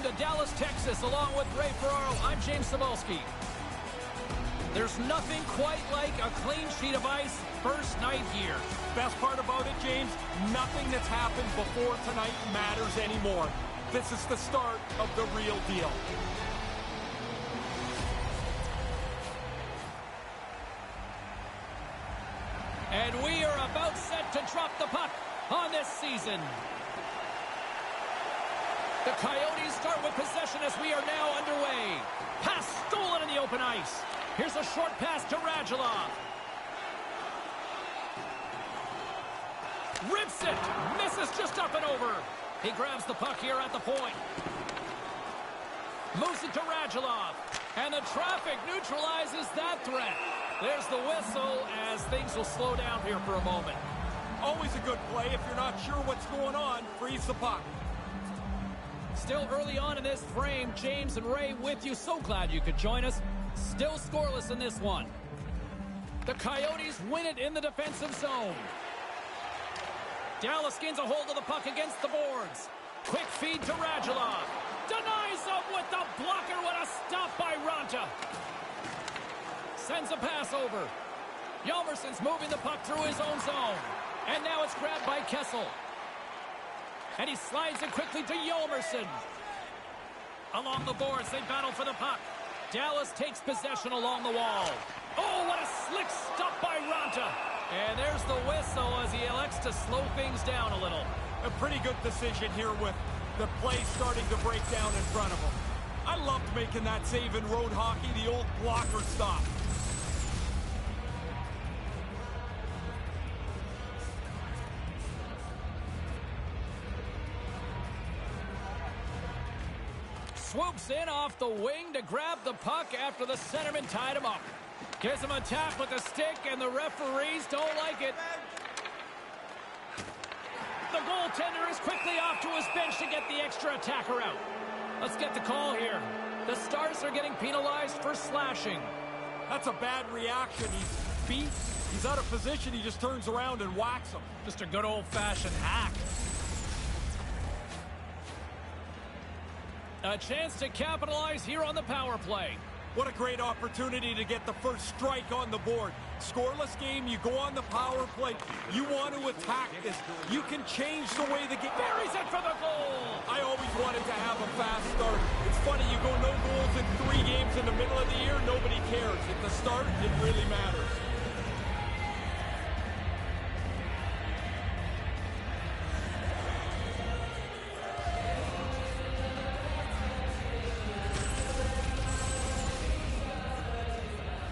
to Dallas, Texas, along with Ray Ferraro. I'm James Cebulski. There's nothing quite like a clean sheet of ice first night here. Best part about it, James, nothing that's happened before tonight matters anymore. This is the start of the real deal. And we are about set to drop the puck on this season. The Coyotes start with possession as we are now underway. Pass stolen in the open ice. Here's a short pass to Radulov. Rips it. Misses just up and over. He grabs the puck here at the point. Moves it to Radulov. And the traffic neutralizes that threat. There's the whistle as things will slow down here for a moment. Always a good play. If you're not sure what's going on, freeze the puck. Still early on in this frame, James and Ray with you. So glad you could join us. Still scoreless in this one. The Coyotes win it in the defensive zone. Dallas gains a hold of the puck against the boards. Quick feed to Radulov. Denies him with the blocker. What a stop by Ranta. Sends a pass over. Hjalmarsson's moving the puck through his own zone. And now it's grabbed by Kessel. And he slides it quickly to Hjalmarsson. Along the boards, they battle for the puck. Dallas takes possession along the wall. Oh, what a slick stop by Ranta. And there's the whistle as he elects to slow things down a little. A pretty good decision here with the play starting to break down in front of him. I loved making that save in road hockey, the old blocker stop. Swoops in off the wing to grab the puck after the centerman tied him up. Gives him a tap with the stick, and the referees don't like it. The goaltender is quickly off to his bench to get the extra attacker out. Let's get the call here. The Stars are getting penalized for slashing. That's a bad reaction. He's beat. He's out of position. He just turns around and whacks him. Just a good old-fashioned hack. A chance to capitalize here on the power play. What a great opportunity to get the first strike on the board. Scoreless game, you go on the power play. You want to attack this. You can change the way the game... Buries it for the goal! I always wanted to have a fast start. It's funny, you go no goals in 3 games in the middle of the year, nobody cares. At the start, it really matters.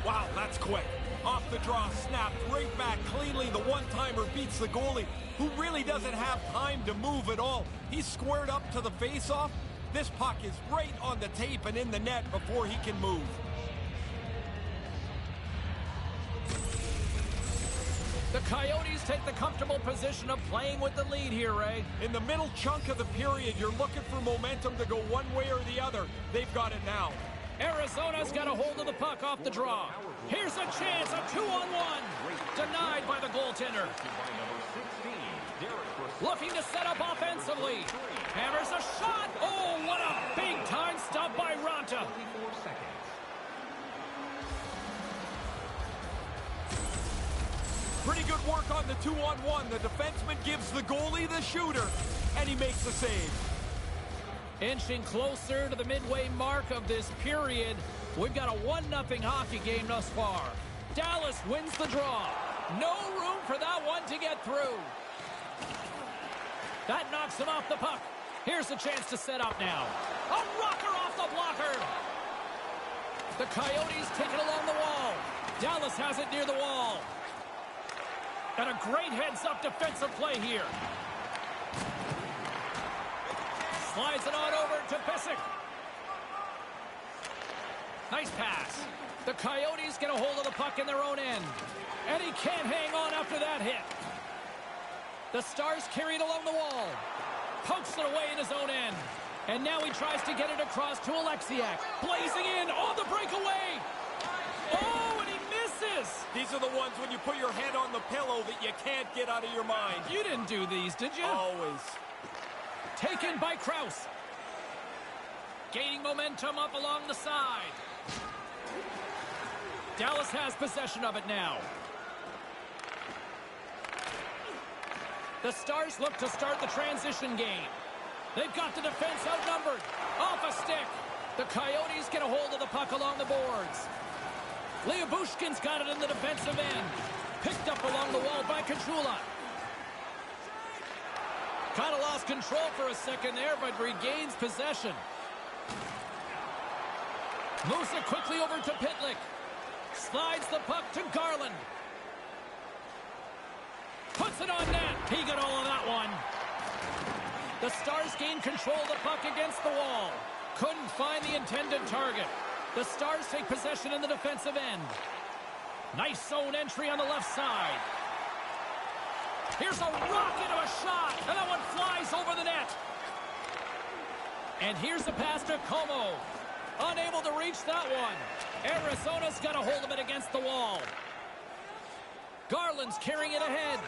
Wow, that's quick. Off the draw, snapped right back cleanly. The one-timer beats the goalie, who really doesn't have time to move at all. He's squared up to the face-off. This puck is right on the tape and in the net before he can move. The Coyotes take the comfortable position of playing with the lead here, Ray. In the middle chunk of the period, you're looking for momentum to go one way or the other. They've got it now. Arizona's got a hold of the puck off the draw. Here's a chance, a 2-on-1. Denied by the goaltender. Looking to set up offensively. Hammers a shot. Oh, what a big-time stop by Ranta. Pretty good work on the 2-on-1. The defenseman gives the goalie the shooter, and he makes the save. Inching closer to the midway mark of this period, we've got a 1-0 hockey game thus far. Dallas wins the draw. No room for that one to get through. That knocks him off the puck. Here's a chance to set up now. A rocker off the blocker. The Coyotes take it along the wall. Dallas has it near the wall. And a great heads-up defensive play here. Slides it on over to Pysyk. Nice pass. The Coyotes get a hold of the puck in their own end. And he can't hang on after that hit. The Stars carry it along the wall. Pokes it away in his own end. And now he tries to get it across to Alexiak. Blazing in on the breakaway. Oh, and he misses. These are the ones when you put your head on the pillow that you can't get out of your mind. You didn't do these, did you? Always. Taken by Kraus. Gaining momentum up along the side. Dallas has possession of it now. The Stars look to start the transition game. They've got the defense outnumbered. Off a stick. The Coyotes get a hold of the puck along the boards. Liabushkin's got it in the defensive end. Picked up along the wall by Kachula. Kind of lost control for a second there, but regains possession. Moves it quickly over to Pitlick. Slides the puck to Garland. Puts it on net. He got all of that one. The Stars gain control of the puck against the wall. Couldn't find the intended target. The Stars take possession in the defensive end. Nice zone entry on the left side. Here's a rocket of a shot, and that one flies over the net. And here's the pass to Como. Unable to reach that one. Arizona's got a hold of it against the wall. Garland's carrying it ahead.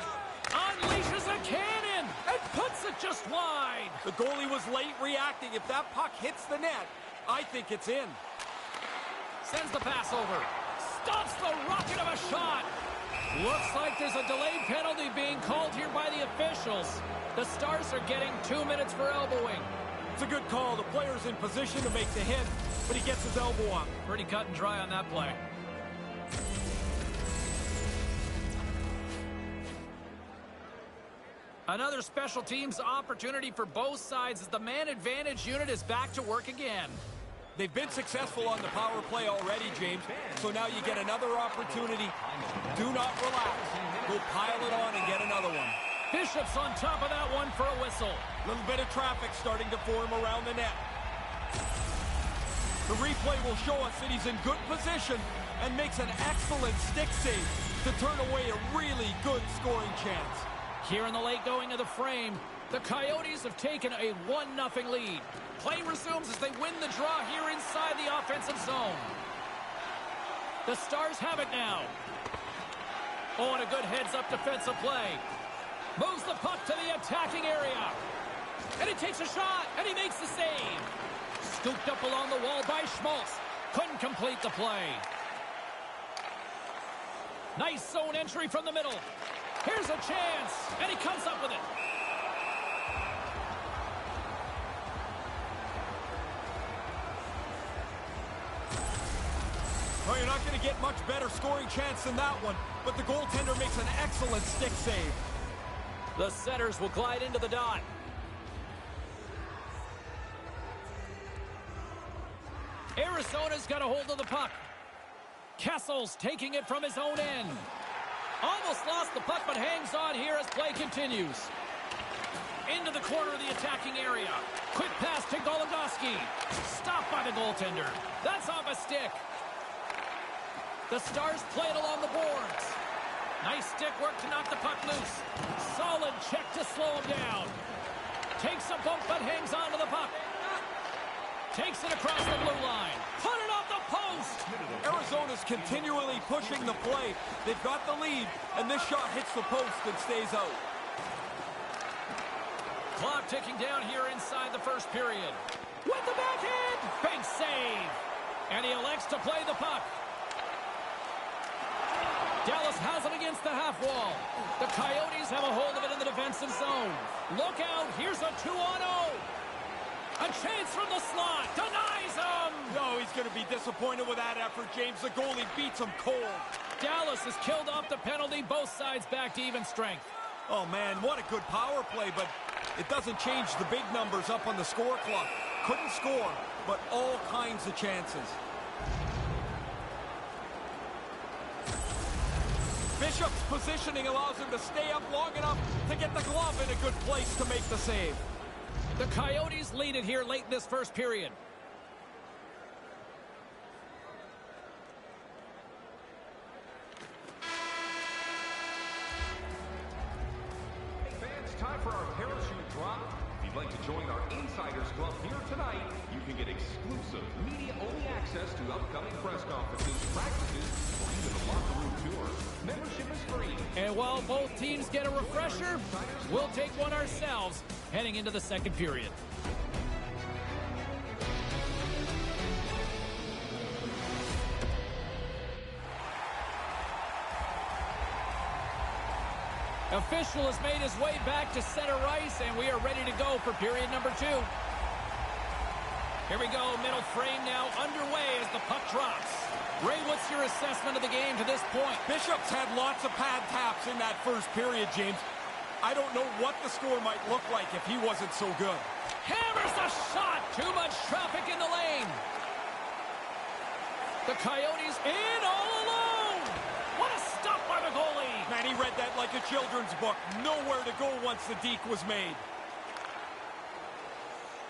Unleashes a cannon and puts it just wide. The goalie was late reacting. If that puck hits the net, I think it's in. Sends the pass over. Stops the rocket of a shot. Looks like there's a delayed penalty being called here by the officials. The Stars are getting 2 minutes for elbowing. It's a good call. The player's in position to make the hit, but he gets his elbow up. Pretty cut and dry on that play. Another special teams opportunity for both sides as the man advantage unit is back to work again. They've been successful on the power play already, James, so now you get another opportunity. Do not relax. Go pile it on and get another one. Bishop's on top of that one for a whistle. Little bit of traffic starting to form around the net. The replay will show us that he's in good position and makes an excellent stick save to turn away a really good scoring chance. Here in the late going of the frame, the Coyotes have taken a 1-0 lead. Play resumes as they win the draw here inside the offensive zone. The Stars have it now. Oh, and a good heads-up defensive play. Moves the puck to the attacking area. And he takes a shot, and he makes the save. Scooped up along the wall by Schmaltz. Couldn't complete the play. Nice zone entry from the middle. Here's a chance, and he comes up with it. Well, you're not going to get much better scoring chance than that one, but the goaltender makes an excellent stick save. The setters will glide into the dot. Arizona's got a hold of the puck. Kessel's taking it from his own end. Almost lost the puck, but hangs on here as play continues. Into the corner of the attacking area. Quick pass to Goligoski. Stopped by the goaltender. That's off a stick. The Stars play it along the boards. Nice stick work to knock the puck loose. Solid check to slow him down. Takes a bump, but hangs on to the puck. Takes it across the blue line. Put it off the post. Arizona's continually pushing the play. They've got the lead, and this shot hits the post and stays out. Clock ticking down here inside the first period. With the backhand. Big save. And he elects to play the puck. Dallas has it against the half wall. The Coyotes have a hold of it in the defensive zone. Look out. Here's a 2-on-0. A chance from the slot. Denies him. No, he's going to be disappointed with that effort, James. The goalie beats him cold. Dallas has killed off the penalty. Both sides back to even strength. Oh, man, what a good power play, but it doesn't change the big numbers up on the score clock. Couldn't score, but all kinds of chances. Bishop's positioning allows him to stay up long enough to get the glove in a good place to make the save. The Coyotes lead it here late in this first period. Hey fans, time for our parachute drop. If you'd like to join our Insiders Club here tonight, you can get exclusive media-only access to upcoming press conferences, practices, or even a locker room tour. Membership is free. And while both teams get a refresher, we'll take one ourselves heading into the second period. Official has made his way back to center ice, and we are ready to go for period number 2. Here we go, middle frame now underway as the puck drops. Ray, what's your assessment of the game to this point? Bishop's had lots of pad taps in that first period, James. I don't know what the score might look like if he wasn't so good. Hammers the shot! Too much traffic in the lane. The Coyotes in all alone. What a stop by the goalie. Man, he read that like a children's book. Nowhere to go once the deke was made.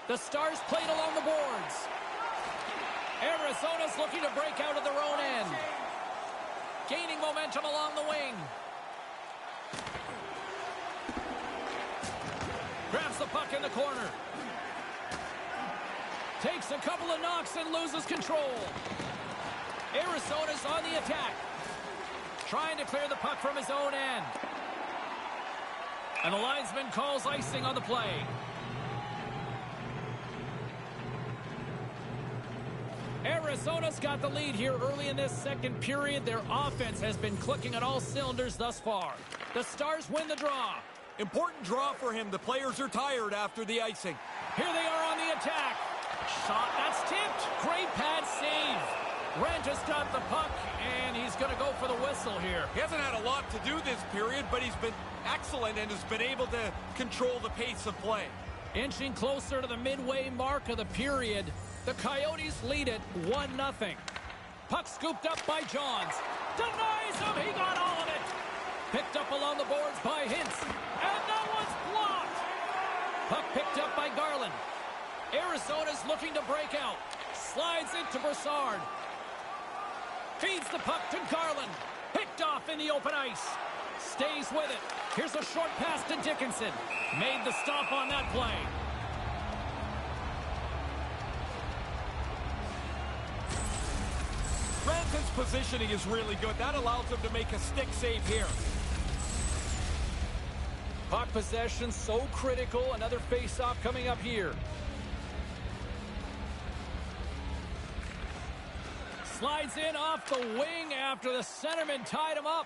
The Stars played along the boards. Arizona's looking to break out of their own end. Gaining momentum along the wing. Grabs the puck in the corner. Takes a couple of knocks and loses control. Arizona's on the attack. Trying to clear the puck from his own end. And the linesman calls icing on the play. Arizona's got the lead here early in this second period. Their offense has been clicking on all cylinders thus far. The Stars win the draw. Important draw for him. The players are tired after the icing. Here they are on the attack. Shot, that's tipped. Great pad save. Rent has got the puck, and he's going to go for the whistle here. He hasn't had a lot to do this period, but he's been excellent and has been able to control the pace of play. Inching closer to the midway mark of the period, the Coyotes lead it 1-0. Puck scooped up by Johns. Denies him. He got all of it. Picked up along the boards by Hintz. And that one's blocked. Puck picked up by Garland. Arizona's looking to break out. Slides into Brassard. Feeds the puck to Garland. Picked off in the open ice. Stays with it. Here's a short pass to Dickinson. Made the stop on that play. Ranton's positioning is really good. That allows him to make a stick save here. Puck possession so critical. Another face-off coming up here. Slides in off the wing after the centerman tied him up.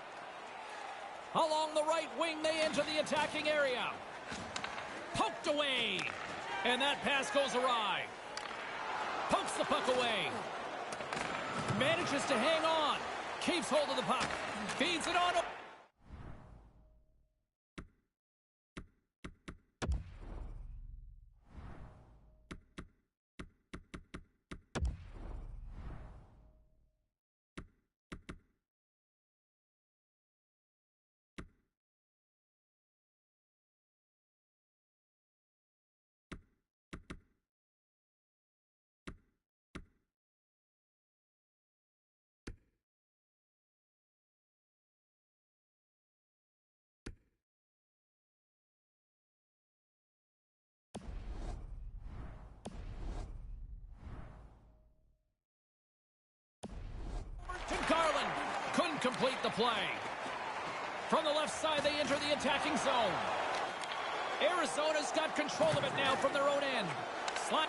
Along the right wing, they enter the attacking area. Poked away. And that pass goes awry. Pokes the puck away. Manages to hang on. Keeps hold of the puck. Feeds it on. To Garland. Couldn't complete the play. From the left side, they enter the attacking zone. Arizona's got control of it now from their own end. Slide.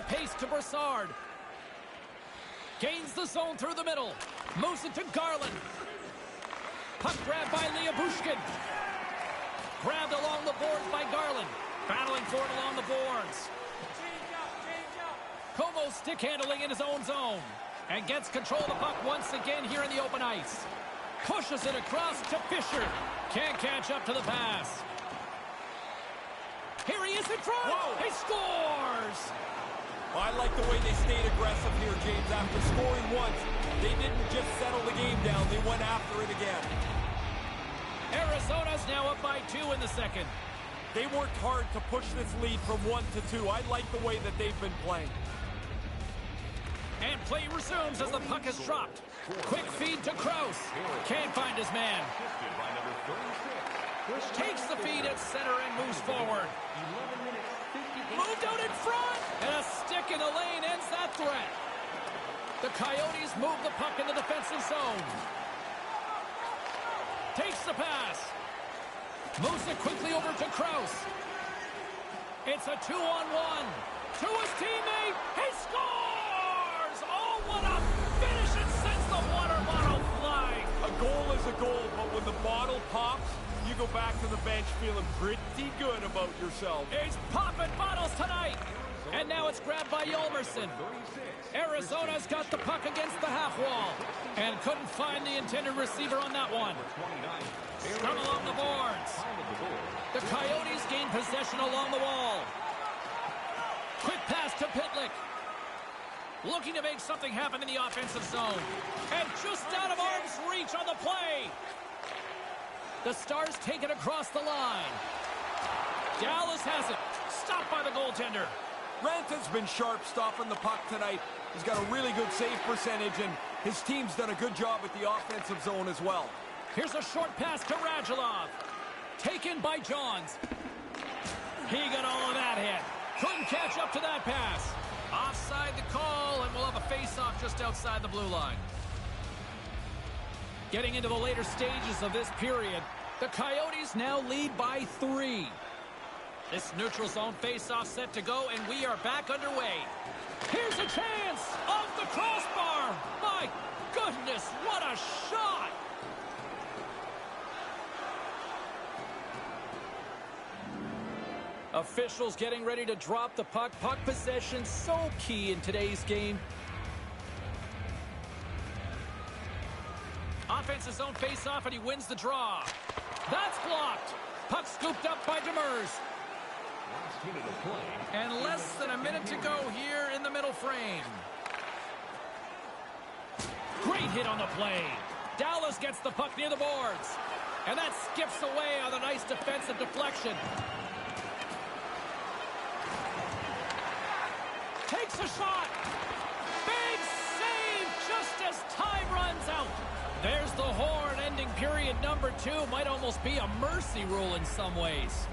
pace to Brassard. Gains the zone through the middle. Moves it to Garland. Puck grabbed by Bushkin. Grabbed along the boards by Garland. Battling for it along the boards. Como stick handling in his own zone. And gets control of the puck once again here in the open ice. Pushes it across to Fisher. Can't catch up to the pass. Here he is in front. Whoa. He scores. I like the way they stayed aggressive here, James. After scoring once, they didn't just settle the game down. They went after it again. Arizona's now up by 2 in the second. They worked hard to push this lead from 1 to 2. I like the way that they've been playing. And play resumes as the puck is dropped. Quick feed to Kraus. Can't find his man. Takes the feed at center and moves forward. Moved out in front. And a stick in the lane ends that threat. The Coyotes move the puck in the defensive zone. Takes the pass. Moves it quickly over to Kraus. It's a 2-on-1. To his teammate. He scores! Oh, what a finish. It sends the water bottle flying. A goal is a goal, but when the bottle pops, you go back to the bench feeling pretty good about yourself. He's popping bottles tonight. And now it's grabbed by Yolmerson. Arizona's got the puck against the half wall. And couldn't find the intended receiver on that one. Scrum along the boards. The Coyotes gain possession along the wall. Quick pass to Pitlick. Looking to make something happen in the offensive zone. And just out of arm's reach on the play. The Stars take it across the line. Dallas has it. Stopped by the goaltender. Ranta's been sharp stopping the puck tonight. He's got a really good save percentage, and his team's done a good job at the offensive zone as well. Here's a short pass to Radulov. Taken by Johns. He got all of that hit. Couldn't catch up to that pass. Offside the call, and we'll have a face-off just outside the blue line. Getting into the later stages of this period, the Coyotes now lead by 3. This neutral zone face-off set to go, and we are back underway. Here's a chance off the crossbar. My goodness, what a shot! Officials getting ready to drop the puck. Puck possession so key in today's game. Offensive zone face-off, and he wins the draw. That's blocked. Puck scooped up by Demers. And less than a minute to go here in the middle frame. Great hit on the play. Dallas gets the puck near the boards. And that skips away on a nice defensive deflection. Takes a shot. Big save just as time runs out. There's the horn ending period number 2. Might almost be a mercy rule in some ways.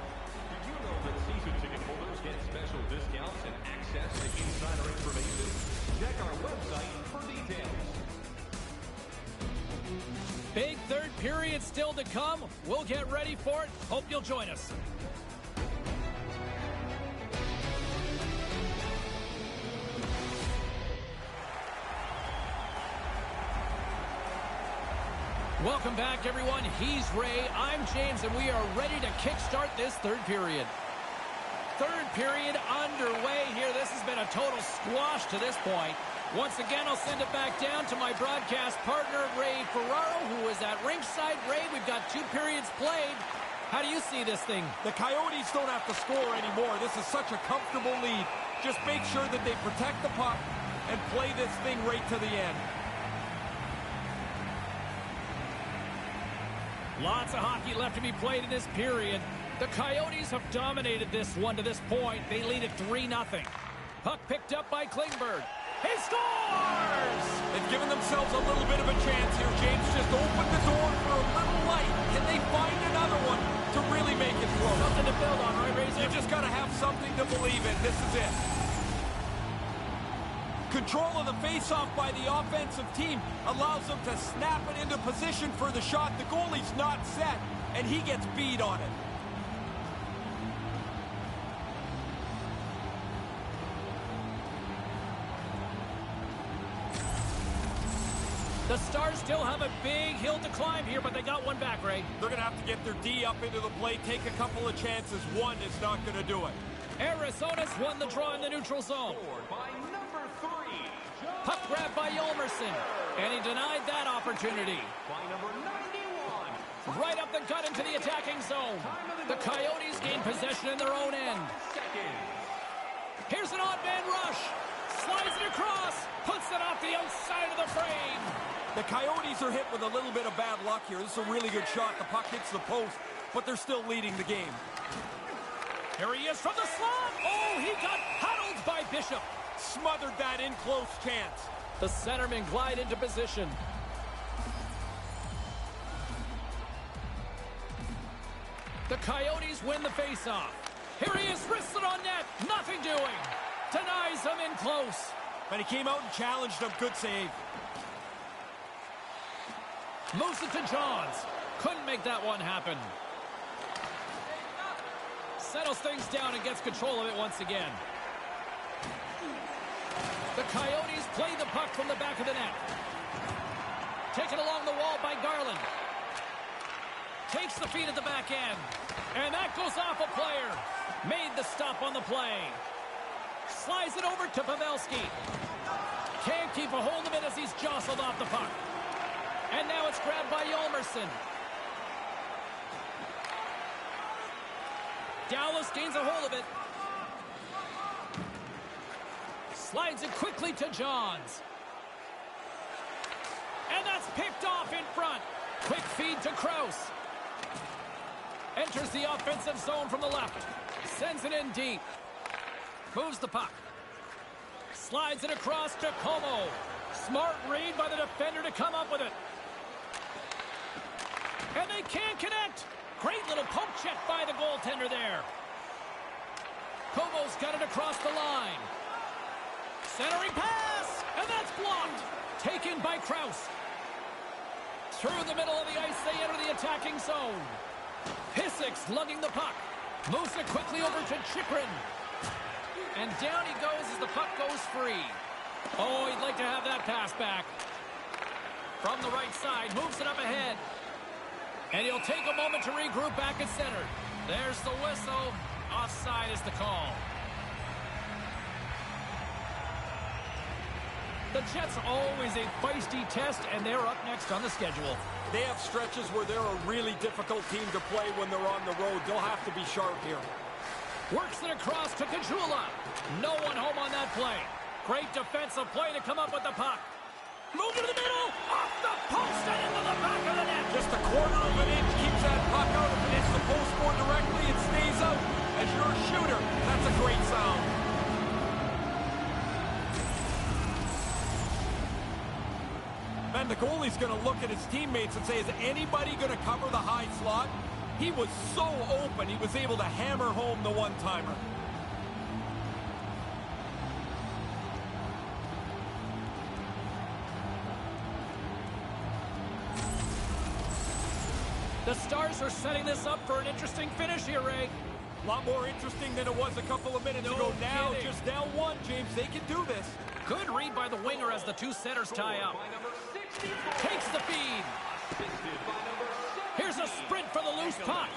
Did you know that season ticket holders get special discounts and access to insider information? Check our website for details. Big third period still to come. We'll get ready for it. Hope you'll join us. Welcome back, everyone. He's Ray. I'm James, and we are ready to kickstart this third period. Third period underway here. This has been a total squash to this point. Once again, I'll send it back down to my broadcast partner, Ray Ferraro, who is at ringside. Ray, we've got 2 periods played. How do you see this thing? The Coyotes don't have to score anymore. This is such a comfortable lead. Just make sure that they protect the puck and play this thing right to the end. Lots of hockey left to be played in this period. The Coyotes have dominated this one to this point. They lead at 3-0. Puck picked up by Klingberg. He scores! They've given themselves a little bit of a chance here. James just opened the door for a little light. Can they find another one to really make it close? Something to build on, right, Razor? You just got to have something to believe in. This is it. Control of the face-off by the offensive team allows them to snap it into position for the shot. The goalie's not set, and he gets beat on it. The Stars still have a big hill to climb here, but they got one back, Ray. They're going to have to get their D up into the play, take a couple of chances. One is not going to do it. Arizona's won the draw in the neutral zone. By number 3. Puck grab by Yolmerson, and he denied that opportunity. By number 91. Right up the gut into the attacking zone. The Coyotes gain possession in their own end. Here's an odd man rush. Slides it across. Puts it off the outside of the frame. The Coyotes are hit with a little bit of bad luck here. This is a really good shot. The puck hits the post, but they're still leading the game. Here he is from the slot. Oh, he got huddled by Bishop. Smothered that in close chance. The centermen glide into position. The Coyotes win the faceoff. Here he is, wristed on net. Nothing doing. Denies him in close. And he came out and challenged him. Good save. Moves it to Johns. Couldn't make that one happen. Settles things down and gets control of it once again. The Coyotes play the puck from the back of the net. Taken along the wall by Garland. Takes the feed at the back end. And that goes off a player. Made the stop on the play. Slides it over to Pavelski. Can't keep a hold of it as he's jostled off the puck. And now it's grabbed by Yolmerson. Dallas gains a hold of it. Slides it quickly to Johns. And that's picked off in front. Quick feed to Krause. Enters the offensive zone from the left. Sends it in deep. Moves the puck. Slides it across to Como. Smart read by the defender to come up with it. And they can't connect. Great little poke check by the goaltender there. Como's got it across the line. Centering pass, and that's blocked. Taken by Krause. Through the middle of the ice, they enter the attacking zone. Pisic's lugging the puck. Moves it quickly over to Chikrin. And down he goes as the puck goes free. Oh, he'd like to have that pass back. From the right side, moves it up ahead. And he'll take a moment to regroup back at center. There's the whistle. Offside is the call. The Jets always a feisty test, and they're up next on the schedule. They have stretches where they're a really difficult team to play when they're on the road. They'll have to be sharp here. Works it across to Kajula. No one home on that play. Great defensive play to come up with the puck. Move to the middle. Off the post and into the back of the net. Just a quarter of an inch keeps that puck out. If it hits the post more directly, it stays out. As you're a shooter, that's a great sound. And the goalie's going to look at his teammates and say, is anybody going to cover the high slot? He was so open, he was able to hammer home the one-timer. The Stars are setting this up for an interesting finish here, Ray. A lot more interesting than it was a couple of minutes ago. Now, just down one, James, they can do this. Good read by the winger as the two centers tie up. Takes the feed. Here's a sprint for the loose puck.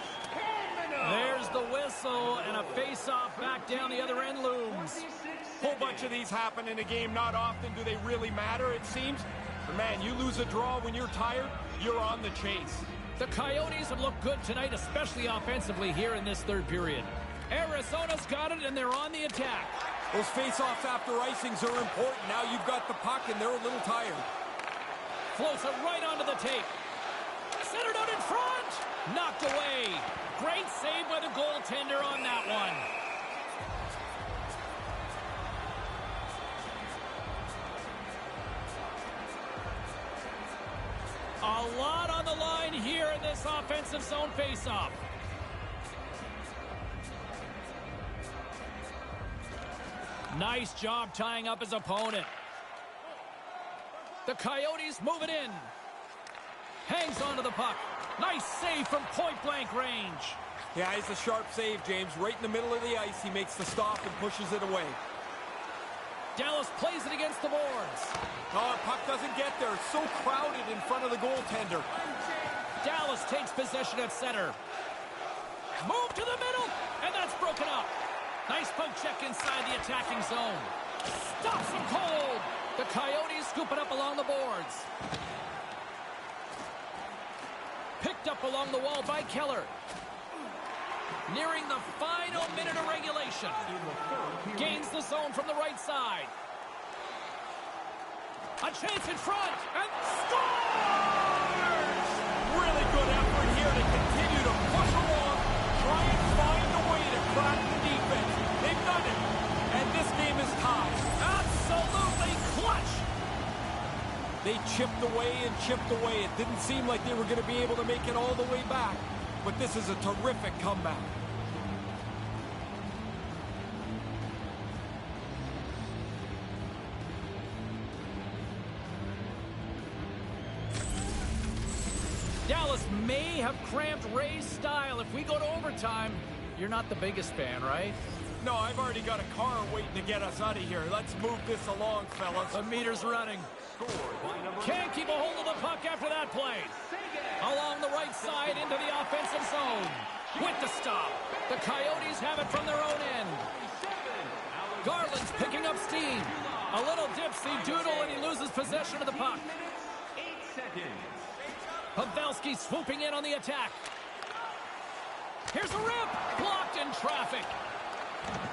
There's the whistle, and a face-off back down the other end looms. Whole bunch of these happen in a game. Not often do they really matter, it seems. But man, you lose a draw when you're tired, you're on the chase. The Coyotes have looked good tonight, especially offensively here in this third period. Arizona's got it, and they're on the attack. Those face-offs after icings are important. Now you've got the puck, and they're a little tired. Floats it right onto the tape. Centered out in front. Knocked away. Great save by the goaltender on that one. A lot on the line here in this offensive zone faceoff. Nice job tying up his opponent. The Coyotes move it in. Hangs onto the puck. Nice save from point-blank range. Yeah, it's a sharp save, James. Right in the middle of the ice, he makes the stop and pushes it away. Dallas plays it against the boards. Oh, puck doesn't get there. It's so crowded in front of the goaltender. Dallas takes possession at center. Move to the middle, and that's broken up. Nice poke check inside the attacking zone. Stops him cold. The Coyotes scoop it up along the boards. Picked up along the wall by Keller. Nearing the final minute of regulation. Gains the zone from the right side. A chance in front, and scores! Really good effort here to continue to push along, try and find a way to crack the defense. They've done it, and this game is tied. Absolutely clutch! They chipped away and chipped away. It didn't seem like they were going to be able to make it all the way back, but this is a terrific comeback. Dallas may have cramped Ray's style. If we go to overtime, you're not the biggest fan, right? No, I've already got a car waiting to get us out of here. Let's move this along, fellas. The meter's running. Can't keep a hold of the puck after that play. Along the right side into the offensive zone. With the stop. The Coyotes have it from their own end. Garland's picking up steam. A little dipsy doodle and he loses possession of the puck. 8 seconds. Pavelski swooping in on the attack. Here's a rip. Blocked in traffic.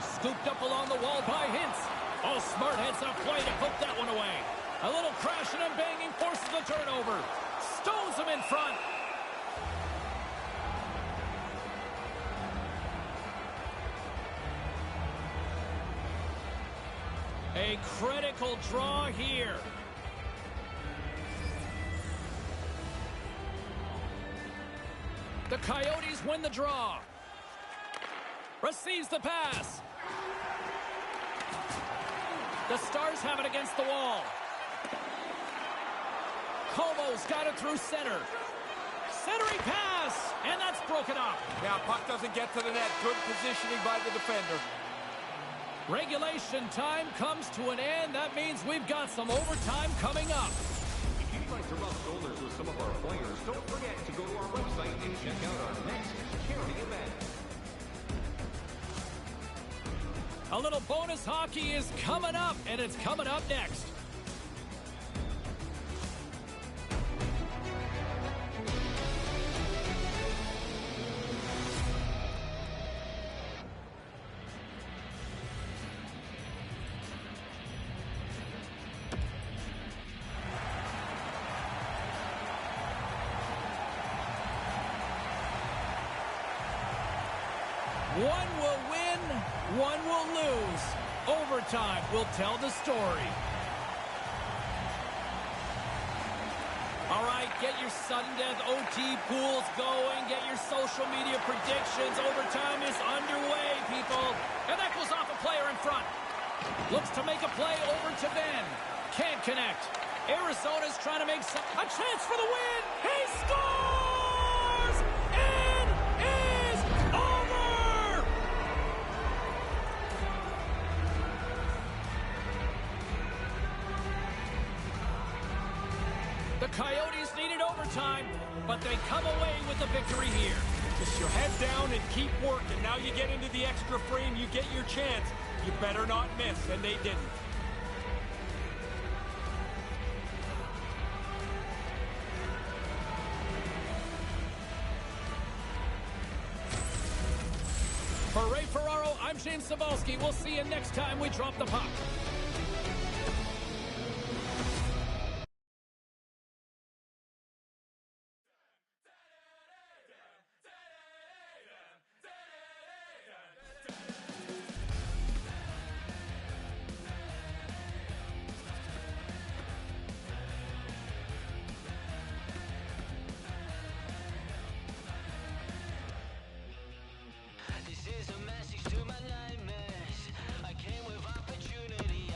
Scooped up along the wall by Hintz. Oh, smart heads up play to poke that one away. A little crashing and banging forces the turnover. Stones him in front. A critical draw here. The Coyotes win the draw. Receives the pass. The Stars have it against the wall. Como's got it through center. Centering pass, and that's broken up. Yeah, puck doesn't get to the net. Good positioning by the defender. Regulation time comes to an end. That means we've got some overtime coming up. If you'd like to rub shoulders with some of our players, don't forget to go to our website and check out our next charity event. A little bonus hockey is coming up, and it's coming up next. One will win, one will lose. Overtime will tell the story. All right, get your sudden death OT pools going. Get your social media predictions. Overtime is underway, people. And that goes off a player in front. Looks to make a play over to Ben. Can't connect. Arizona's trying to make a chance for the win. He scores! It is over! The Coyotes needed overtime, but they come away with the victory here. Just your head down and keep working. Now you get into the extra frame, you get your chance. You better not miss, and they didn't. For Ray Ferraro, I'm James Cybulski. We'll see you next time we drop the puck. This is a message to my nightmares. I came with opportunity.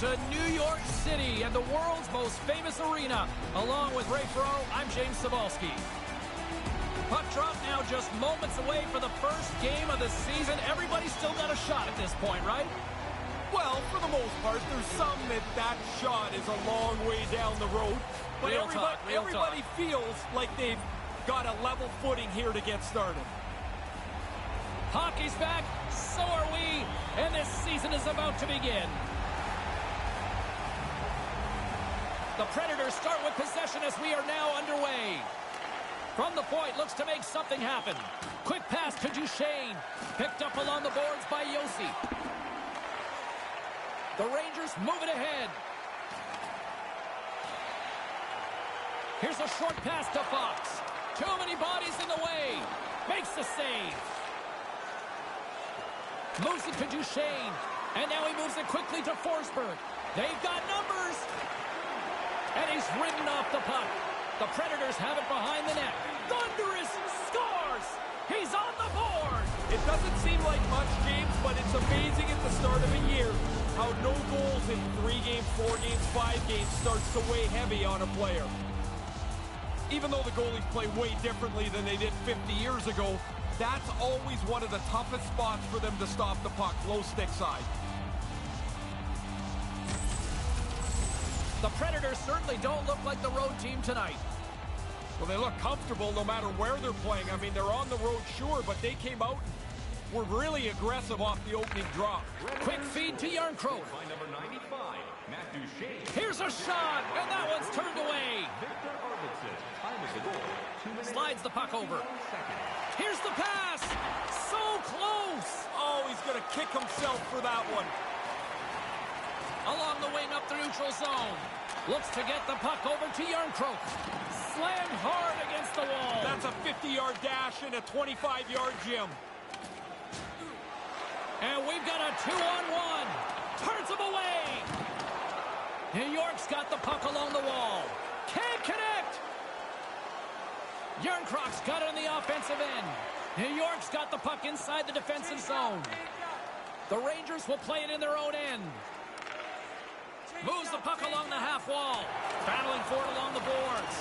to New York City and the world's most famous arena. Along with Ray Ferraro, I'm James Cebulski. Puck drop now just moments away for the first game of the season. Everybody's still got a shot at this point, right? Well, for the most part, there's some that shot is a long way down the road. But everybody feels like they've got a level footing here to get started. Hockey's back, so are we, and this season is about to begin. The Predators start with possession as we are now underway. From the point, looks to make something happen. Quick pass to Duchesne. Picked up along the boards by Yossi. The Rangers move it ahead. Here's a short pass to Fox. Too many bodies in the way. Makes the save. Moves it to Duchesne. And now he moves it quickly to Forsberg. They've got numbers. And he's ridden off the puck. The Predators have it behind the net. Thunderous scores! He's on the board! It doesn't seem like much, James, but it's amazing at the start of a year how no goals in 3 games, 4 games, 5 games starts to weigh heavy on a player. Even though the goalies play way differently than they did 50 years ago, that's always one of the toughest spots for them to stop the puck, low stick side. The Predators certainly don't look like the road team tonight. Well, they look comfortable no matter where they're playing. I mean, they're on the road, sure, but they came out and were really aggressive off the opening drop. Quick feed to Yarncroke. By number 95, Matt Duchesne. Here's a shot, and that one's turned away. Victor Arvidsson. Time of the goal, 2 minutes. Slides the puck over. 1 second. Here's the pass. So close. Oh, he's going to kick himself for that one. Along the wing up the neutral zone. Looks to get the puck over to Yarncroke. Slammed hard against the wall. That's a 50-yard dash in a 25-yard gym. And we've got a 2-on-1. Turns him away. New York's got the puck along the wall. Can't connect. Yarncroke's got it on the offensive end. New York's got the puck inside the defensive zone. The Rangers will play it in their own end. Moves the puck along the half wall. Battling for it along the boards.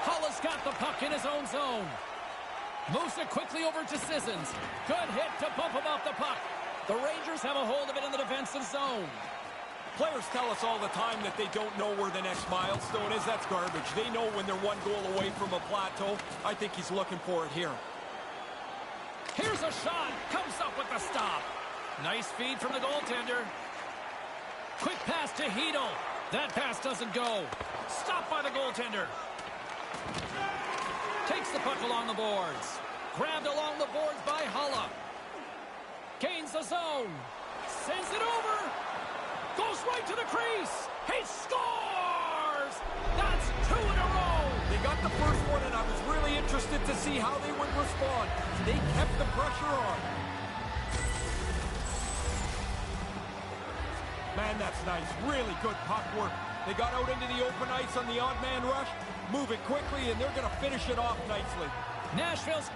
Hull has got the puck in his own zone. Moves it quickly over to Sissons. Good hit to bump him off the puck. The Rangers have a hold of it in the defensive zone. Players tell us all the time that they don't know where the next milestone is. That's garbage. They know when they're 1 goal away from a plateau. I think he's looking for it here. Here's a shot. Comes up with the stop. Nice feed from the goaltender. Quick pass to Hedel. That pass doesn't go. Stopped by the goaltender. Takes the puck along the boards. Grabbed along the boards by Hulla. Gains the zone. Sends it over. Goes right to the crease. He scores! That's 2 in a row. They got the first one, and I was really interested to see how they would respond. They kept the pressure on. Man, that's nice. Really good puck work. They got out into the open ice on the odd man rush, move it quickly, and they're going to finish it off nicely. Nashville's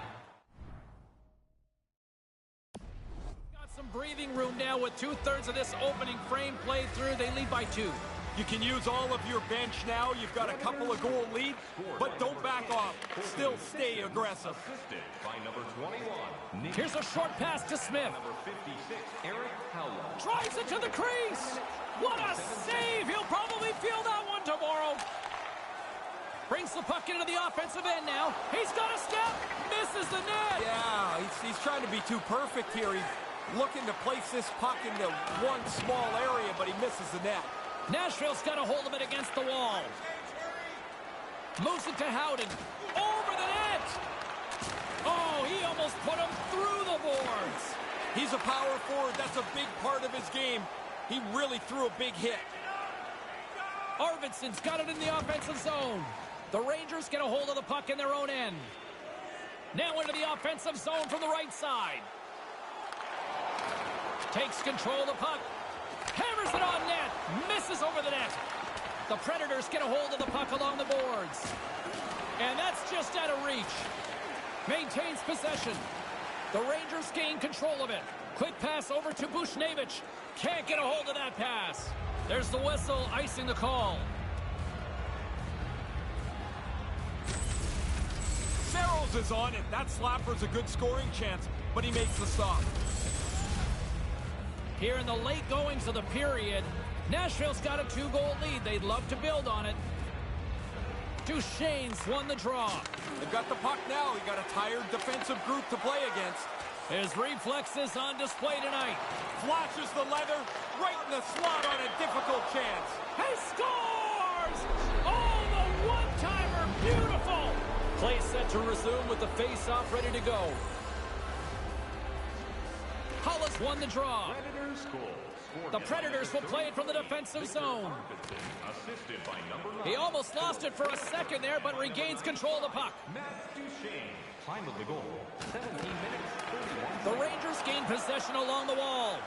got some breathing room now with 2/3 of this opening frame played through. They lead by 2. You can use all of your bench now. You've got a couple of goal lead, but don't back off. Still stay aggressive. Assisted by number 21. Here's a short pass to Smith. Number 56, Eric Howell. Drives it to the crease. What a save. He'll probably feel that one tomorrow. Brings the puck into the offensive end now. He's got a step. Misses the net. Yeah, he's trying to be too perfect here. He's looking to place this puck into one small area, but he misses the net. Nashville's got a hold of it against the wall. Moves it to Howden. Over the net. Oh, he almost put him through the boards. He's a power forward. That's a big part of his game. He really threw a big hit. Arvidsson's got it in the offensive zone. The Rangers get a hold of the puck in their own end. Now into the offensive zone from the right side. Takes control of the puck. Hammers it on net. Misses over the net. The Predators get a hold of the puck along the boards. And that's just out of reach. Maintains possession. The Rangers gain control of it. Quick pass over to Bushnevich. Can't get a hold of that pass. There's the whistle, icing the call. Saros is on it. That slapper's a good scoring chance, but he makes the stop. Here in the late goings of the period, Nashville's got a 2-goal lead. They'd love to build on it. Duchesne's won the draw. They've got the puck now. He got a tired defensive group to play against. His reflexes on display tonight. Flashes the leather right in the slot on a difficult chance. He scores! Oh, the one-timer, beautiful! Play set to resume with the face-off ready to go. Hull has won the draw. The Predators will play it from the defensive zone. He almost lost it for a second there, but regains control of the puck. Time of the goal, 17 minutes, 31. The Rangers gain possession along the wall.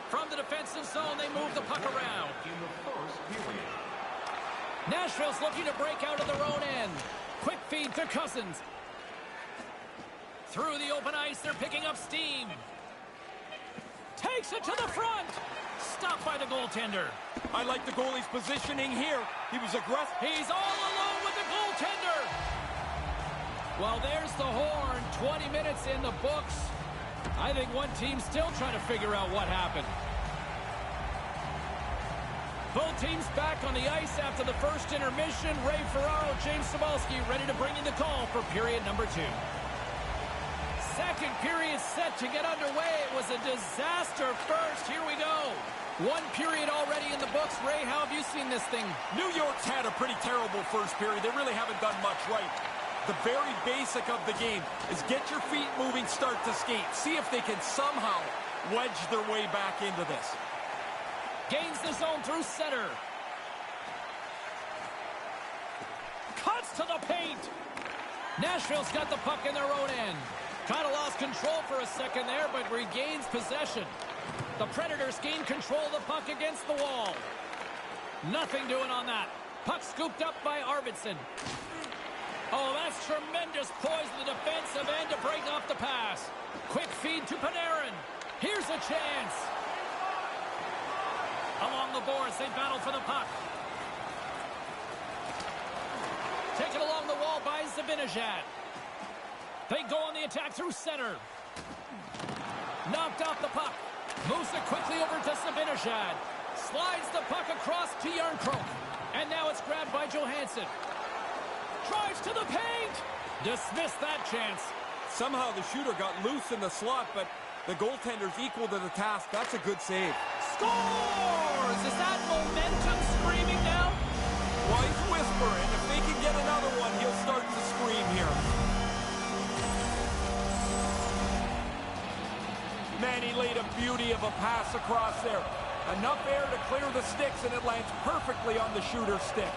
From the defensive zone, they move the puck around. In the first period. Nashville's looking to break out of their own end. Quick feed to Cousins. Through the open ice, they're picking up steam. Takes it to the front. Stopped by the goaltender. I like the goalie's positioning here. He was aggressive. He's all alone with the goaltender. Well, there's the horn. 20 minutes in the books. I think one team's still trying to figure out what happened. Both teams back on the ice after the first intermission. Ray Ferraro, James Cybulski ready to bring in the call for period number 2. Second period set to get underway. It was a disaster first. Here we go. One period already in the books. Ray, how have you seen this thing? New York's had a pretty terrible first period. They really haven't done much right. The very basic of the game is get your feet moving, start to skate. See if they can somehow wedge their way back into this. Gains the zone through center. Cuts to the paint. Nashville's got the puck in their own end. Kind of lost control for a second there, but regains possession. The Predators gain control of the puck against the wall. Nothing doing on that. Puck scooped up by Arvidsson. Oh, that's tremendous poise in the defensive end to break off the pass. Quick feed to Panarin. Here's a chance. Along the boards, they battle for the puck. Taken along the wall by Zibanejad. They go on the attack through center. Knocked off the puck. Moves it quickly over to Zibanejad. Slides the puck across to Järnkrok. And now it's grabbed by Johansson. Drives to the paint. Dismissed that chance. Somehow the shooter got loose in the slot, but the goaltender's equal to the task. That's a good save. Scores! Is that momentum screaming now? Well, he's whispering. If they can get another one, he'll start to scream here. Man, he laid a beauty of a pass across there. Enough air to clear the sticks, and it lands perfectly on the shooter's stick.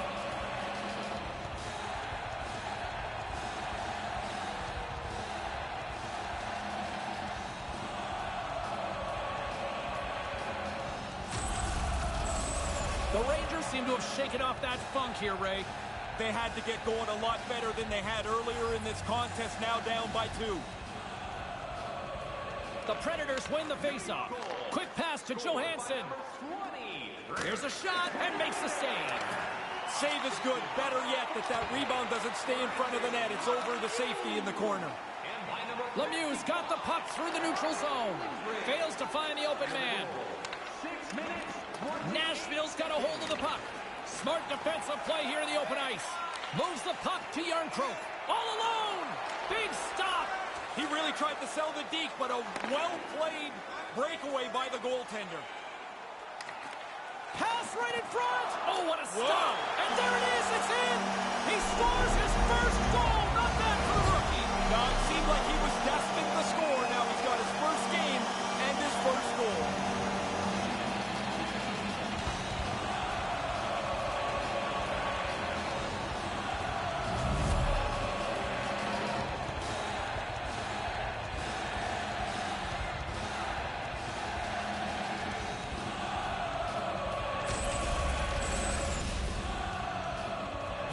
The Rangers seem to have shaken off that funk here, Ray. They had to get going a lot better than they had earlier in this contest, now down by 2. The Predators win the faceoff. Quick pass to Johansson. Here's a shot and makes the save. Save is good. Better yet that rebound doesn't stay in front of the net. It's over the safety in the corner. Lemieux's got the puck through the neutral zone. Fails to find the open man. Nashville's got a hold of the puck. Smart defensive play here in the open ice. Moves the puck to Järnkrok. All alone. Big stop. He really tried to sell the deke, but a well-played breakaway by the goaltender. Pass right in front. Oh, what a stop. Whoa. And there it is. It's in. He scores his first goal. Not bad for the rookie. No, it seemed like he was destined to score. Now he's got his first game and his first goal.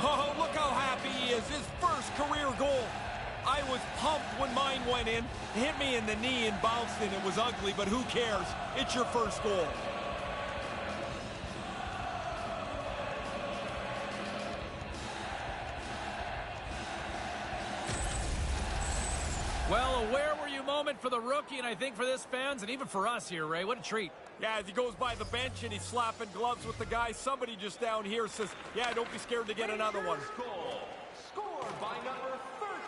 Oh, look how happy he is. His first career goal. I was pumped when mine went in. Hit me in the knee and bounced in. It was ugly, but who cares? It's your first goal. Well, a where were you moment for the rookie, and I think for this fans, and even for us here, Ray. What a treat. Yeah, as he goes by the bench and he's slapping gloves with the guys, somebody just down here says, yeah, don't be scared to get another one. Scored by number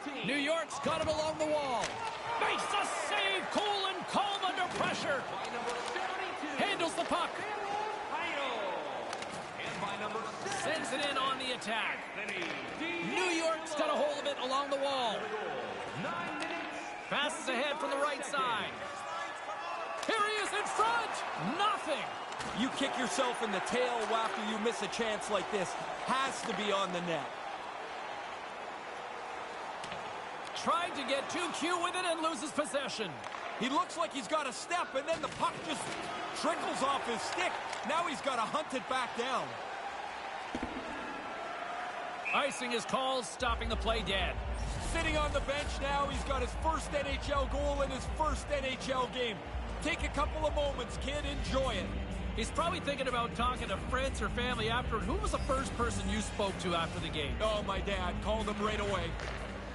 13. New York's got it along the wall. Makes a save, cool and calm under pressure. By number 72. Handles the puck. And by number 7. Sends it in on the attack. New York's got a hold of it along the wall. 9 minutes. Passes ahead from the right side. Here he is in front. Nothing. You kick yourself in the tail after you miss a chance like this. Has to be on the net. Tried to get too cute with it and loses possession. He looks like he's got a step, and then the puck just trickles off his stick. Now he's got to hunt it back down. Icing is called, stopping the play dead. Sitting on the bench now, he's got his first NHL goal in his first NHL game. Take a couple of moments, kid. Enjoy it. He's probably thinking about talking to friends or family after. Who was the first person you spoke to after the game? Oh, my dad called him right away.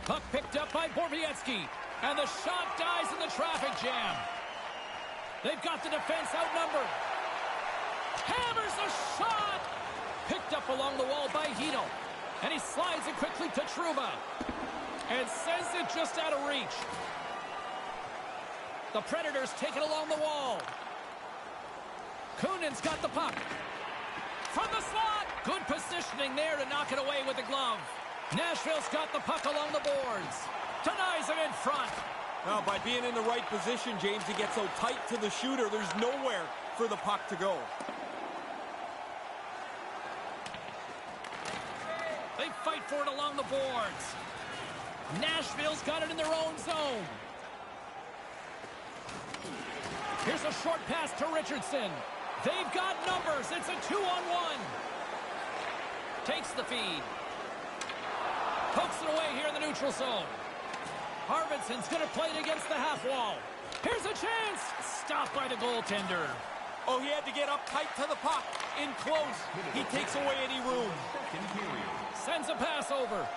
Puck picked up by Borowiecki, and the shot dies in the traffic jam. They've got the defense outnumbered. Hammers a shot! Picked up along the wall by Hito, and he slides it quickly to Trouba, and sends it just out of reach. The Predators take it along the wall. Kunin's got the puck. From the slot! Good positioning there to knock it away with the glove. Nashville's got the puck along the boards. Denies him in front. Now, by being in the right position, James, he gets so tight to the shooter, there's nowhere for the puck to go. They fight for it along the boards. Nashville's got it in their own zone. Here's a short pass to Richardson. They've got numbers. It's a 2-on-1. Takes the feed. Pokes it away here in the neutral zone. Arvidsson's going to play it against the half wall. Here's a chance. Stopped by the goaltender. Oh, he had to get up tight to the puck. In close. He takes away any room. Sends a pass over.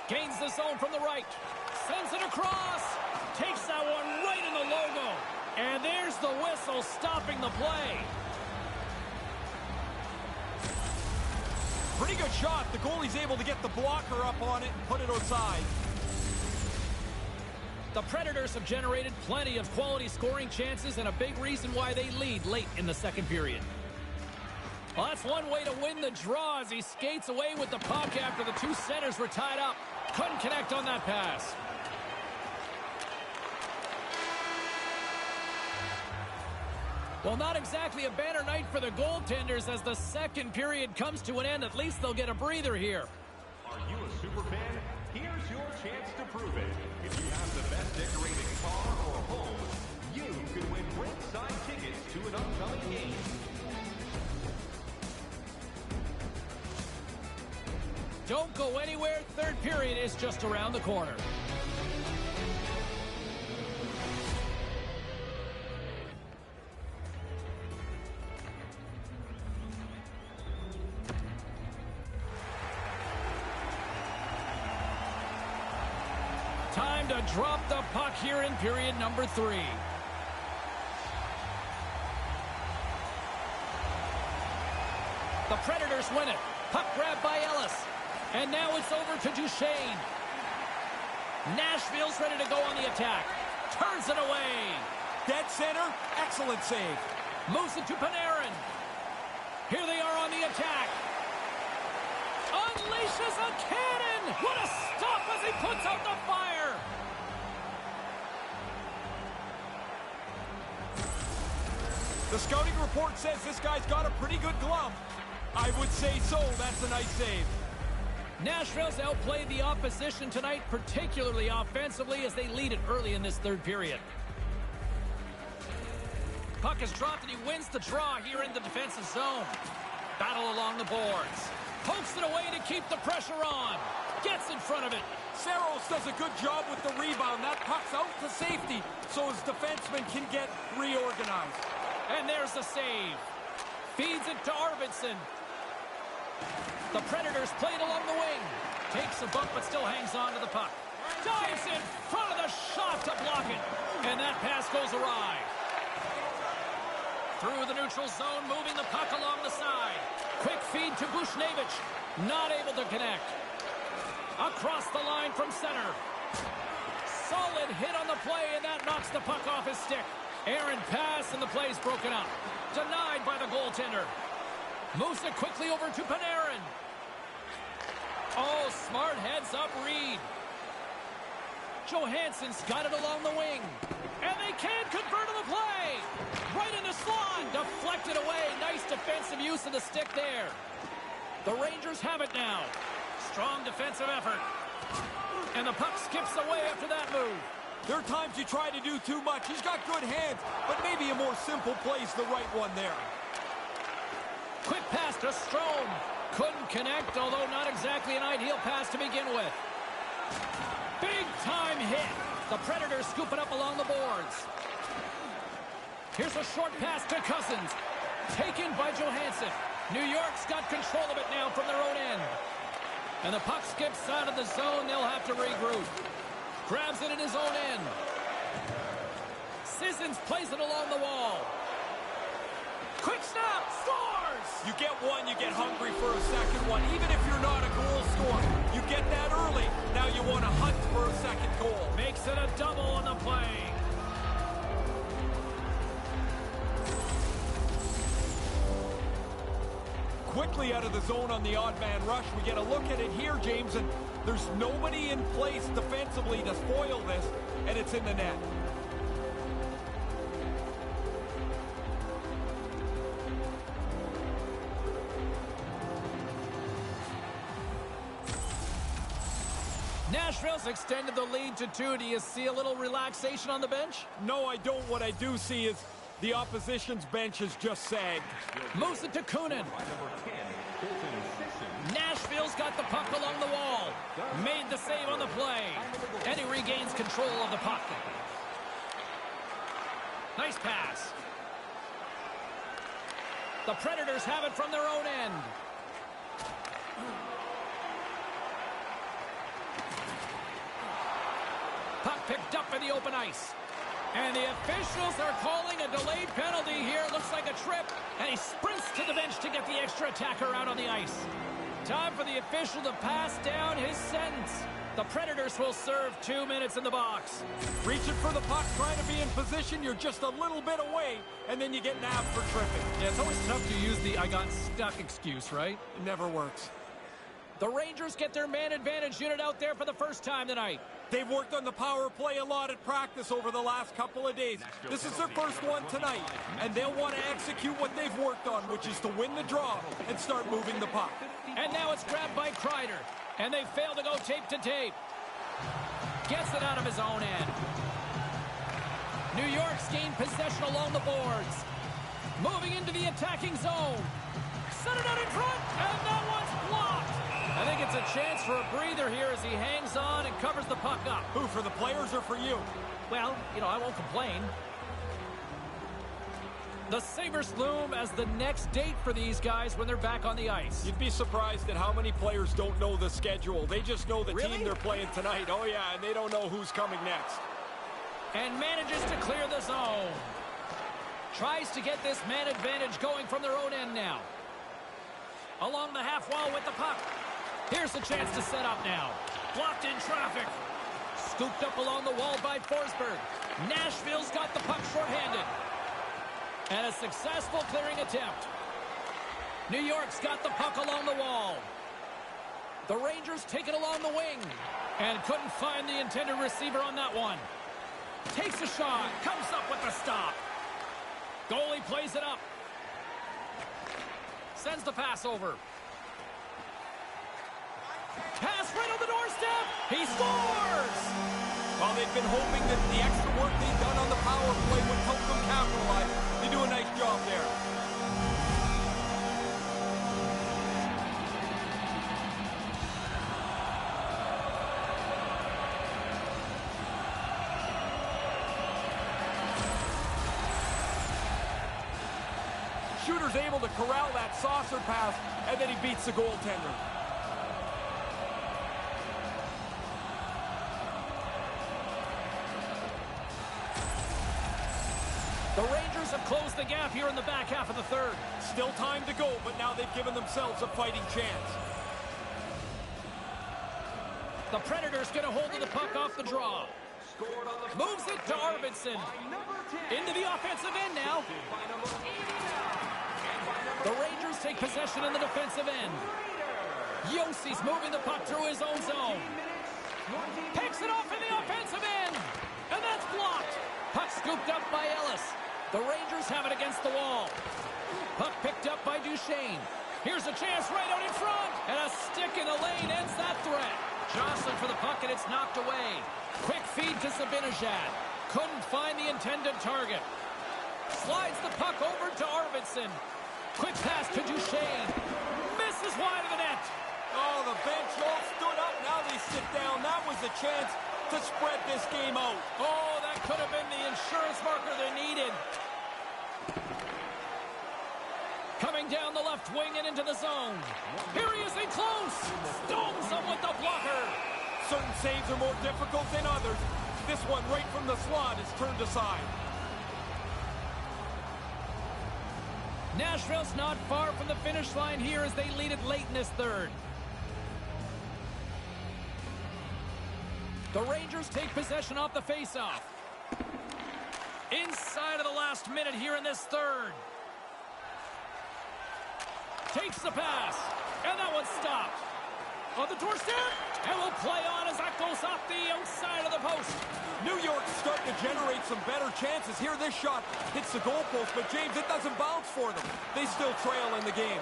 Gains the zone from the right. Sends it across. Takes that one right in the logo. And there's the whistle stopping the play. Pretty good shot. The goalie's able to get the blocker up on it and put it outside. The Predators have generated plenty of quality scoring chances and a big reason why they lead late in the second period. Well, that's one way to win the draw as he skates away with the puck after the two centers were tied up. Couldn't connect on that pass. Well, not exactly a banner night for the goaltenders as the second period comes to an end. At least they'll get a breather here. Are you a super fan? Here's your chance to prove it. If you have the best decorated car or home, you could win ringside tickets to an upcoming game. Don't go anywhere. Third period is just around the corner. Time to drop the puck here in period number 3. The Predators win it. Puck grab by Ellis. And now it's over to Duchesne. Nashville's ready to go on the attack. Turns it away. Dead center. Excellent save. Moves it to Panarin. Here they are on the attack. Unleashes a cannon. What a stop as he puts out the fire. The scouting report says this guy's got a pretty good glove. I would say so. That's a nice save. Nashville's outplayed the opposition tonight, particularly offensively, as they lead it early in this third period. Puck is dropped and he wins the draw here in the defensive zone. Battle along the boards. Pokes it away to keep the pressure on. Gets in front of it. Saros does a good job with the rebound. That puck's out to safety, so his defenseman can get reorganized. And there's the save. Feeds it to Arvidsson. The Predators play it along the wing. Takes a bump, but still hangs on to the puck. Dives in front of the shot to block it. And that pass goes awry. Through the neutral zone, moving the puck along the side. Quick feed to Bushnevich. Not able to connect. Across the line from center. Solid hit on the play, and that knocks the puck off his stick. Aaron pass, and the play's broken up. Denied by the goaltender. Moves it quickly over to Panarin. Oh, smart heads-up read. Johansson's got it along the wing. And they can't convert on the play. Right in the slot. Deflected away. Nice defensive use of the stick there. The Rangers have it now. Strong defensive effort. And the puck skips away after that move. There are times you try to do too much. He's got good hands, but maybe a more simple play's the right one there. Quick pass to Strome. Couldn't connect, although not exactly an ideal pass to begin with. Big time hit. The Predators scoop it up along the boards. Here's a short pass to Cousins. Taken by Johansson. New York's got control of it now from their own end. And the puck skips out of the zone. They'll have to regroup. Grabs it in his own end. Sissons plays it along the wall. Quick snap. Scores! You get one, you get hungry for a second one. Even if you're not a goal scorer, you get that early. Now you want to hunt for a second goal. Makes it a double on the play. Quickly out of the zone on the odd man rush. We get a look at it here, James, and there's nobody in place defensively to foil this, and it's in the net. Nashville's extended the lead to 2. Do you see a little relaxation on the bench? No, I don't. What I do see is the opposition's bench is just sagged. Moves it to Kunin. Nashville's got the puck along the wall. Made the save on the play. And he regains control of the puck. Nice pass. The Predators have it from their own end. Puck picked up in the open ice. And the officials are calling a delayed penalty here. Looks like a trip. And he sprints to the bench to get the extra attacker out on the ice. Time for the official to pass down his sentence. The Predators will serve 2 minutes in the box. Reaching for the puck, trying to be in position. You're just a little bit away, and then you get nabbed for tripping. Yeah, it's always tough to use the I got stuck excuse, right? It never works. The Rangers get their man advantage unit out there for the first time tonight. They've worked on the power play a lot at practice over the last couple of days. This is their first one tonight, and they'll want to execute what they've worked on, which is to win the draw and start moving the puck. And now it's grabbed by Kreider, and they fail to go tape to tape. Gets it out of his own end. New York's gained possession along the boards. Moving into the attacking zone. Set it out in front, and that one's blocked. I think it's a chance for a breather here as he hangs on and covers the puck up. Who, for the players or for you? Well, you know, I won't complain. The Sabres loom as the next date for these guys when they're back on the ice. You'd be surprised at how many players don't know the schedule. They just know the Really? team they're playing tonight. Oh, yeah, and they don't know who's coming next. And manages to clear the zone. Tries to get this man advantage going from their own end now. Along the half wall with the puck. Here's a chance to set up now. Blocked in traffic. Scooped up along the wall by Forsberg. Nashville's got the puck shorthanded. And a successful clearing attempt. New York's got the puck along the wall. The Rangers take it along the wing. And couldn't find the intended receiver on that one. Takes a shot. Comes up with the stop. Goalie plays it up. Sends the pass over. Pass right on the doorstep. He scores! Well, they've been hoping that the extra work they've done on the power play would help them capitalize. They do a nice job there. shooter's able to corral that saucer pass, and then he beats the goaltender. The Rangers have closed the gap here in the back half of the third. Still time to go, but now they've given themselves a fighting chance. The Predators get a hold of the puck off the draw. Moves it to Arvidsson. Into the offensive end now. The Rangers take possession in the defensive end. Yossi's moving the puck through his own zone. Picks it off in the offensive end. And that's blocked. Puck scooped up by Ellis. The Rangers have it against the wall. Puck picked up by Duchesne. Here's a chance right out in front. And a stick in the lane ends that threat. Jostling for the puck, and it's knocked away. Quick feed to Zibanejad. Couldn't find the intended target. Slides the puck over to Arvidsson. Quick pass to Duchesne. Misses wide of the net. Oh, the bench all stood up. Now they sit down. That was a chance to spread this game out. Oh, that could have been the insurance marker they needed. Coming down the left wing and into the zone. Here he is in close. Stones him with the blocker. Certain saves are more difficult than others. This one right from the slot is turned aside. Nashville's not far from the finish line here as they lead it late in this third. The Rangers take possession off the faceoff. Inside of the last minute here in this third. Takes the pass, and that one's stopped. On the doorstep, and will play on as that goes off the outside of the post. New York's starting to generate some better chances. Here, this shot hits the goalpost, but James, it doesn't bounce for them. They still trail in the game.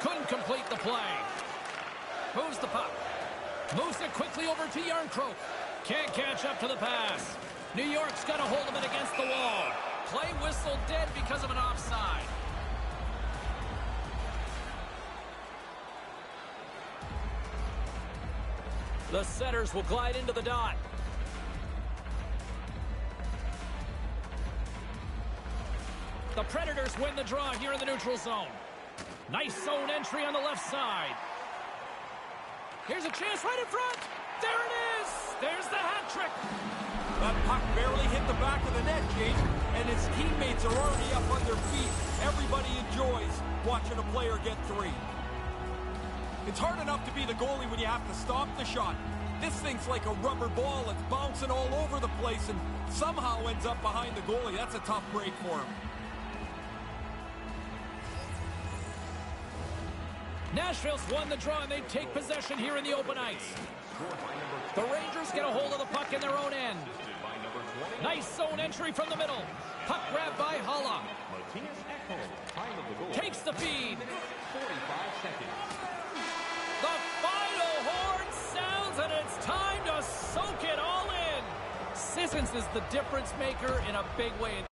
Couldn't complete the play. Moves the puck. Moves it quickly over to Yarncroke. Can't catch up to the pass. New York's got a hold of it against the wall. Play whistle dead because of an offside. The setters will glide into the dot. The Predators win the draw here in the neutral zone. Nice zone entry on the left side. Here's a chance right in front. There it is. There's the hat trick. That puck barely hit the back of the net, James, and his teammates are already up on their feet. Everybody enjoys watching a player get three. It's hard enough to be the goalie when you have to stop the shot. This thing's like a rubber ball. It's bouncing all over the place and somehow ends up behind the goalie. That's a tough break for him. Nashville's won the draw, and they take possession here in the open ice. The Rangers get a hold of the puck in their own end. Nice zone entry from the middle. Puck grabbed by Holla. Takes the feed. 45 seconds. The final horn sounds, and it's time to soak it all in. Sissons is the difference maker in a big way.